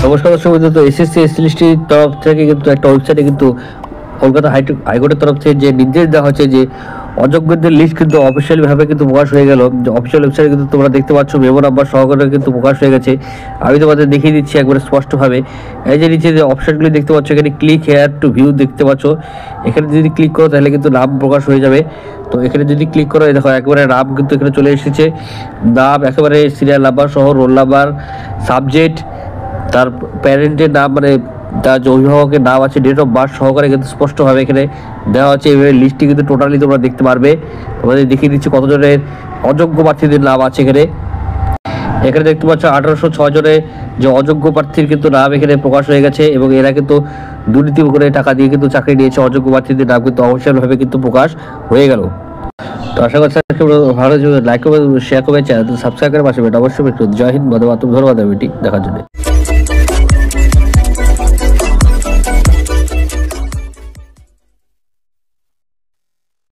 নমস্কার দর্শক বন্ধু, তো এসএসসি এসটি লিস্টের তরফ থেকে কিন্তু একটা ওয়েবসাইটে কিন্তু কলকাতা হাইকোর্টের তরফ থেকে যে নির্দেশ দেওয়া হচ্ছে যে অযোগ্যদের লিস্ট কিন্তু অফিসিয়াল ভাবে কিন্তু প্রকাশ হয়ে গেল। অফিসিয়াল ওয়েবসাইটে কিন্তু তোমরা দেখতে পাচ্ছ মেমো নাম্বার সহকারে কিন্তু প্রকাশ হয়ে গেছে। আমি তোমাদের দেখিয়ে দিচ্ছি একবারে স্পষ্টভাবে। এই যে নিচে যে অপশনগুলি দেখতে পাচ্ছ, এখানে ক্লিক হেয়ার টু ভিউ দেখতে পাচ্ছ। এখানে যদি ক্লিক করো তাহলে কিন্তু নাম প্রকাশ হয়ে যাবে। তো এখানে যদি ক্লিক করো, দেখো একবারে নাম কিন্তু এখানে চলে এসেছে। নাম একেবারে সিরিয়াল নাম্বার সহ, রোল নাম্বার, সাবজেক্ট, তার প্যারেন্টের নাম মানে তার যে অভিভাবকের নাম আছে, ডেট অফ বার্থ সহকারে কিন্তু স্পষ্টভাবে এখানে দেওয়া আছে। এভাবে লিস্টটি কিন্তু টোটালি তোমরা দেখতে পারবে। তোমাদের দেখিয়ে দিচ্ছি কতজনের অযোগ্য প্রার্থীদের নাম আছে এখানে। এখানে দেখতে পাচ্ছ 1806 জনের যে অযোগ্য প্রার্থীর কিন্তু নাম এখানে প্রকাশ হয়ে গেছে, এবং এরা কিন্তু দুর্নীতি করে টাকা দিয়ে কিন্তু চাকরি নিয়েছে। অযোগ্য প্রার্থীদের নাম কিন্তু অফিসিয়ালভাবে কিন্তু প্রকাশ হয়ে গেল। তো আশা করছি ভালো, লাইক করবে, শেয়ার করবে, চ্যানেল সাবস্ক্রাইব করে পাশে অবশ্যই। জয় হিন্দ, বন্দে মাতরম। ধন্যবাদ ভিডিওটি দেখার জন্য।